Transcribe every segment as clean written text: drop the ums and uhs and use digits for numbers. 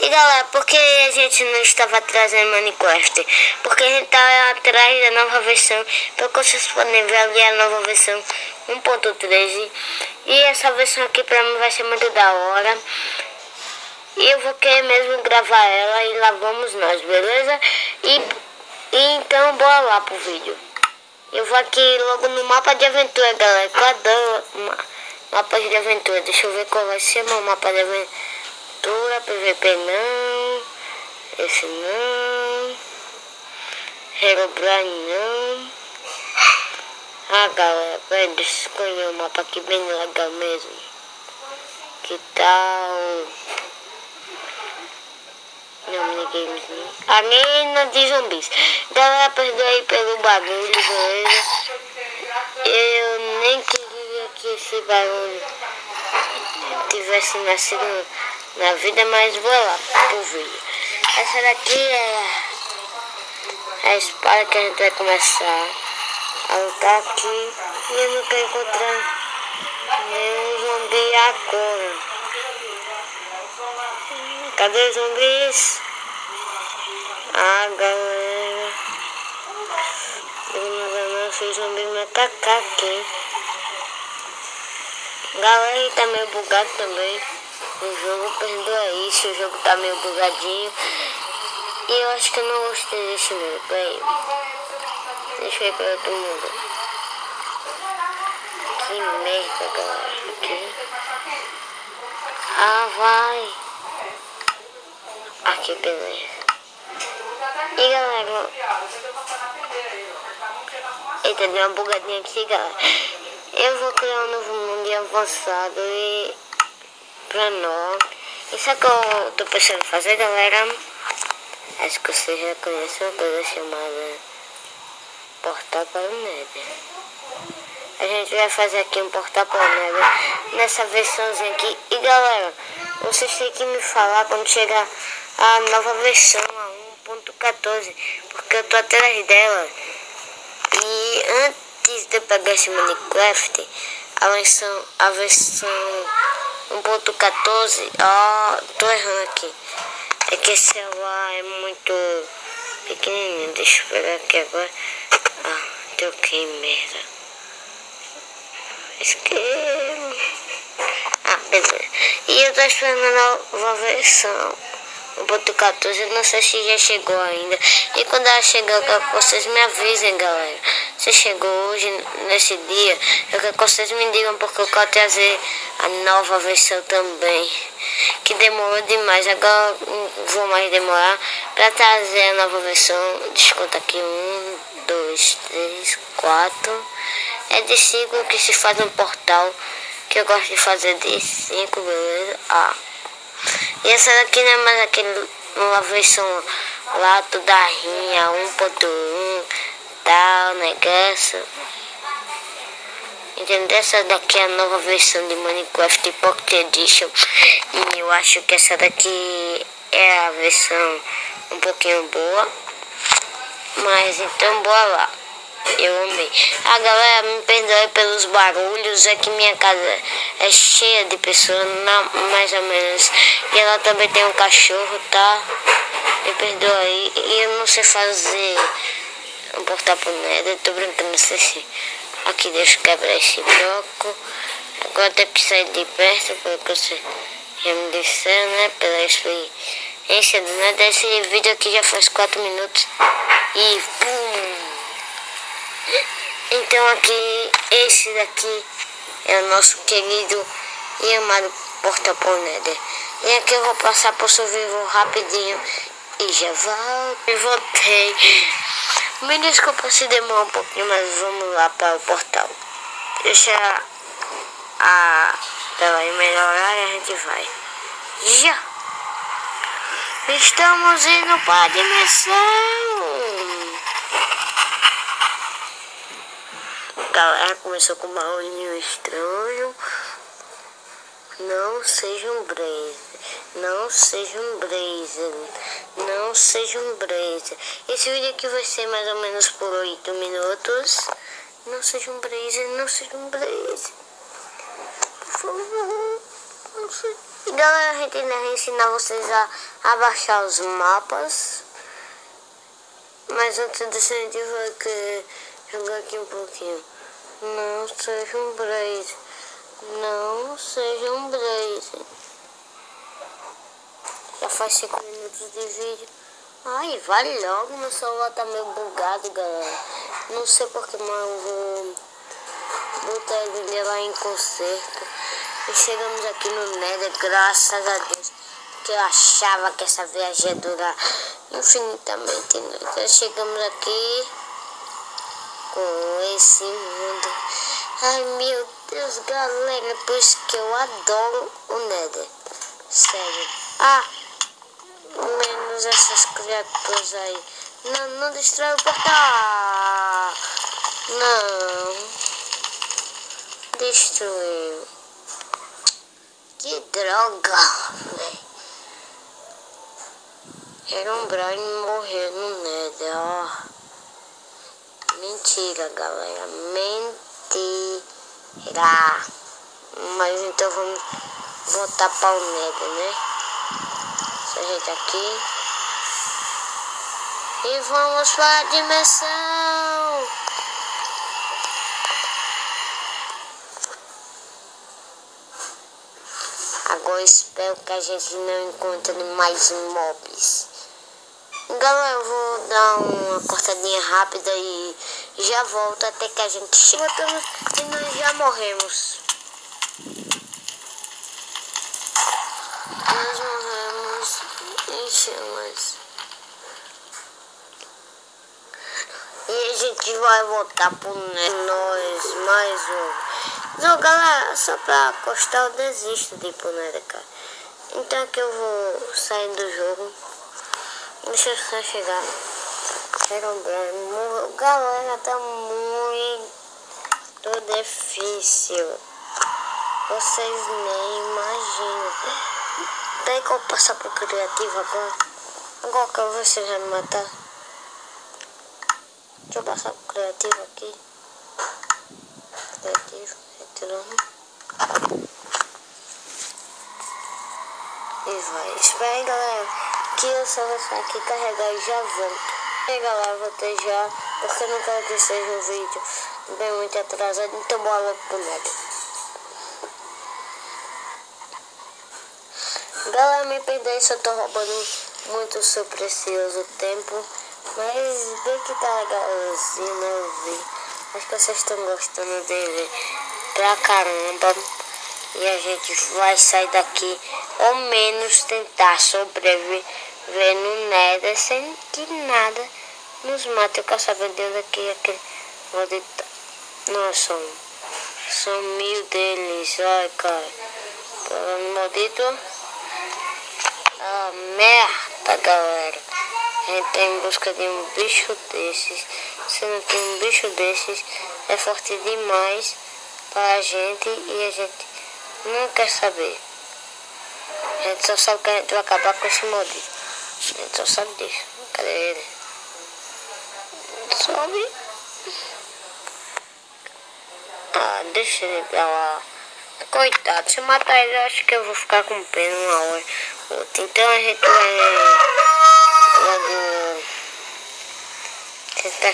E galera, por que a gente não estava trazendo Minecraft? Porque a gente tá atrás da nova versão. Pelo que vocês podem ver ali, a nova versão 1.13. E essa versão aqui pra mim vai ser muito da hora. E eu vou querer mesmo gravar ela e lá vamos nós, beleza? E então bora lá pro vídeo. Eu vou aqui logo no mapa de aventura, galera. Eu adoro mapa de aventura. Deixa eu ver qual vai ser meu mapa de aventura. PVP não. Esse não. Herobrine não. Ah, galera, deixa eu escolher um mapa aqui bem legal mesmo. Que tal? Não, minigames não. Arena de zumbis. Galera, perdoe aí pelo barulho, beleza? Eu nem queria que esse barulho tivesse nascido na vida, mas vou lá pro vídeo. Essa daqui é a espada que a gente vai começar a lutar aqui. E eu não quero encontrar nenhum zumbi agora. Cadê os zumbis? Ah, galera. Eu não sei os zumbis me atacar aqui. Galera, tá meio bugado também. O jogo, perdoa isso, o jogo tá meio bugadinho. E eu acho que eu não gostei desse mundo. Peraí. Deixa eu ir pra outro mundo. Que merda, galera. Aqui. Ah, vai. Aqui, beleza. E galera. Eita, deu uma bugadinha aqui, galera. Eu vou criar um novo mundo avançado e pra nós. Isso é que eu tô pensando em fazer, galera. Acho que vocês já conhecem uma coisa chamada Portal para o Nether. A gente vai fazer aqui um Portal para o Nether nessa versãozinha aqui. E galera, vocês têm que me falar quando chegar a nova versão, a 1.14, porque eu tô atrás dela. E antes de eu pegar esse Minecraft, a versão 1.14, tô errando aqui. É que esse celular é muito pequenininho. Deixa eu pegar aqui agora. Ah, troquei, merda. Esquema. Ah, beleza. E eu tô esperando a nova versão 1.14. Eu não sei se já chegou ainda. E quando ela chegar, eu quero que vocês me avisem, galera. Se chegou hoje, nesse dia, eu quero que vocês me digam, porque eu quero trazer a nova versão também. Que demorou demais, agora não vou mais demorar para trazer a nova versão. Deixa eu contar aqui: 1, 2, 3, 4. É de 5 que se faz um portal, que eu gosto de fazer de 5, beleza? Ah. E essa daqui não é mais aquele, uma versão lá da rinha 1.1 tal negócio. Entendeu? Essa daqui é a nova versão de Minecraft Pocket Edition. E eu acho que essa daqui é a versão um pouquinho boa. Mas então bora lá. Eu amei. A galera, me perdoe pelos barulhos. É que minha casa é cheia de pessoas, mais ou menos. E ela também tem um cachorro, tá? Me perdoe aí. E eu não sei fazer um portal pro Nether. Tô brincando, não sei se. Aqui, deixa eu quebrar esse bloco. Agora tem que sair de perto, porque você já me disseram, né? Pela experiência do Nether. Esse vídeo aqui já faz 4 minutos. E pum! Então aqui, esse daqui é o nosso querido e amado Portal pro Nether. E aqui eu vou passar por survival rapidinho. E já volto. E voltei. Me desculpa se demora um pouquinho, mas vamos lá para o portal. Deixa a tela aí melhorar e a gente vai. Já! Estamos indo para a dimensão! Galera, começou com um barulhinho estranho. Não sejam brazen. Não sejam brazen. Não sejam brazen. Esse vídeo aqui vai ser mais ou menos por 8 minutos. Não sejam brazen. Não sejam brazen. Por favor. Não sejam. Galera, a gente ainda vai ensinar vocês a baixar os mapas. Mas antes disso a gente vai jogar aqui um pouquinho. Não seja um Blaze. Não seja um Blaze. Já faz 5 minutos de vídeo. Ai, vai logo, meu celular tá meio bugado, galera. Não sei porque, mas eu vou botar ele lá em conserto. E chegamos aqui no Nether, graças a Deus. Que eu achava que essa viagem ia durar infinitamente. Então chegamos aqui com esse mundo. Ai, meu Deus, galera, por isso que eu adoro o Nether. Sério. Ah, menos essas criaturas aí. Não, não destrói o portal. Não. Destruiu. Que droga, velho. Era um Brian morrer no Nether, ó. Mentira, galera. Mentira. Mas então vamos voltar para o Nether, né? Essa gente aqui. E vamos para a dimensão. Agora espero que a gente não encontre mais mobs. Galera, eu vou dar uma cortadinha rápida e já volto até que a gente chegue. Voltamos e nós já morremos. Nós morremos em chamas. E a gente vai voltar pro nós mais um. Então, galera, só pra acostar eu desisto de ir pro Nether, cara. Então aqui eu vou sair do jogo. Deixa eu só chegar. Galera, tá muito difícil. Vocês nem imaginam. Tem que eu passar pro criativo agora. Agora que vocês vão me matar. Deixa eu passar pro criativo aqui. Criativo, retirando. E vai. Espera aí, galera. Que eu só vou sair aqui carregar e já volto. E aí, galera, voltei já. Porque eu não quero que seja um vídeo bem muito atrasado. Então bora logo pro Nether. Galera, me perdoe se eu tô roubando muito o seu precioso tempo. Mas bem que tá legalzinho, né? Eu vi. Acho que vocês estão gostando dele pra caramba. E a gente vai sair daqui, ou menos tentar sobreviver no Nether sem que nada nos mate. Eu quero saber de onde aquele maldito. Nossa, são 1000 deles. Ai, cara. Maldito. Ah, merda, galera. A gente tá em busca de um bicho desses. Sendo que um bicho desses é forte demais para a gente e a gente não quer saber. A gente só sabe que a gente vai acabar com esse maldito. A gente só sabe disso. Cadê ele? Sobe. Ah, deixa ele pra lá. Coitado, se eu matar ele, eu acho que eu vou ficar com pena uma hora. Então a gente vai logo tentar.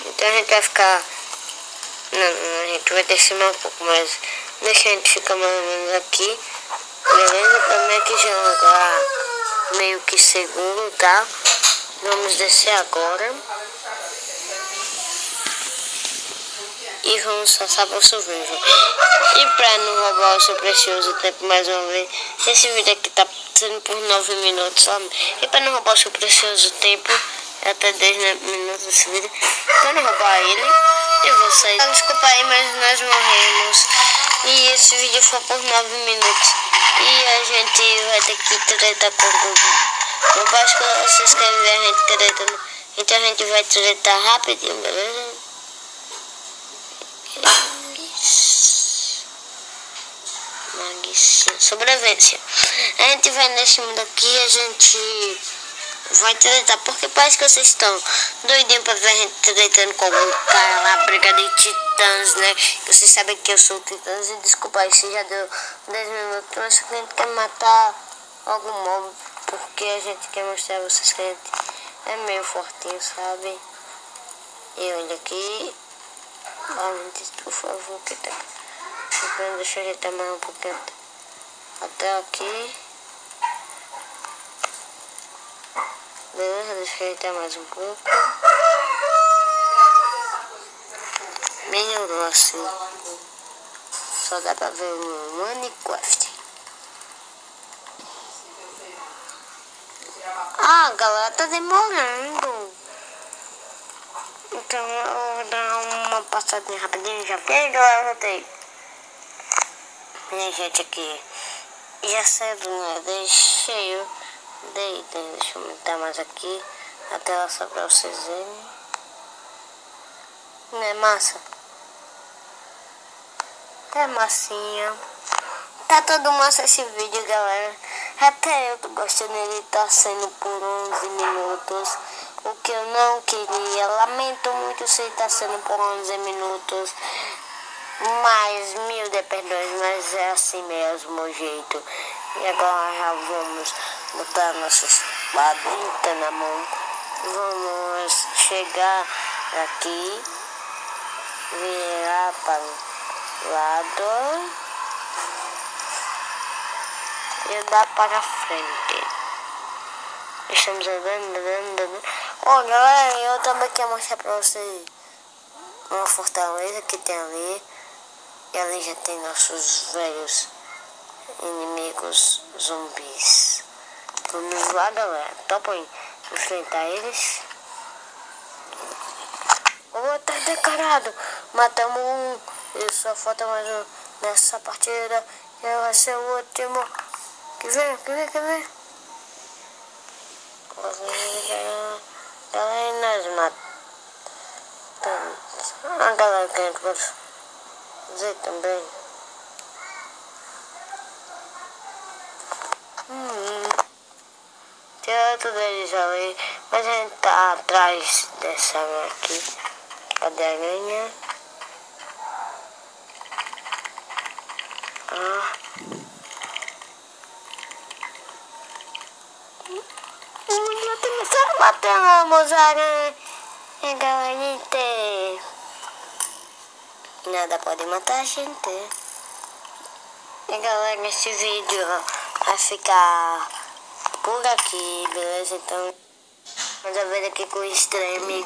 Então a gente vai ficar. Não, a gente vai descer mais um pouco, mas deixa a gente ficar mais ou menos aqui. Beleza? Também aqui já é um lugar meio que seguro, tá? Vamos descer agora. E vamos passar por sorvete. E pra não roubar o seu precioso tempo mais uma vez, esse vídeo aqui tá sendo por 9 minutos só. E pra não roubar o seu precioso tempo, até 10 minutos desse vídeo, pra não roubar ele, eu vou sair. Desculpa aí, mas nós morremos. E esse vídeo foi por 9 minutos. E a gente vai ter que tretar com o Google. Não basta que vocês querem ver a gente tretando. Então a gente vai tretar rapidinho, beleza? Sobrevivência. A gente vai nesse mundo aqui, a gente Vai tretar, porque parece que vocês estão doidinhos pra ver a gente tretando com algum cara lá, briga de titãs, né? Vocês sabem que eu sou titãs e desculpa aí se já deu 10 minutos, mas a gente quer matar algum mob, porque a gente quer mostrar a vocês que a gente é meio fortinho, sabe? E olha aqui, por favor, que tá. Deixa eu ajeitar mais um pouquinho até aqui. Beleza, deixa eu ajeitar mais um pouco. Melhorou assim. Só dá pra ver o Minecraft. Ah, galera, tá demorando. Então eu vou dar uma passadinha rapidinho. Já fez, galera, voltei. Minha gente, aqui já cedo, né? Deixa eu aumentar mais aqui a tela só pra vocês verem. Não é massa? É massinha. Tá todo massa esse vídeo, galera. Até eu tô gostando, ele tá sendo por 11 minutos. O que eu não queria. Lamento muito se ele tá sendo por 11 minutos. Mais 1000 de perdões, mas é assim mesmo o jeito. E agora já vamos botar nossa espadita na mão. Vamos chegar aqui, virar para o lado e andar para frente. Estamos andando. Ó, galera, eu também quero mostrar para vocês uma fortaleza que tem ali. E ali já tem nossos velhos inimigos zumbis. Vamos lá, galera. Topam enfrentar eles. Oh, tá decorado. Matamos um. E só falta mais um nessa partida. E vai ser o último. Quer ver? Galera, nós matamos. A galera que a gente pode fazer também. Tem outro deles ali, mas a gente tá atrás dessa aqui. Cadê a aranha? Matamos a aranha, galera. Nada pode matar a gente. E galera, esse vídeo vai ficar por aqui, beleza? Então, vamos ver aqui com o estranho amigo.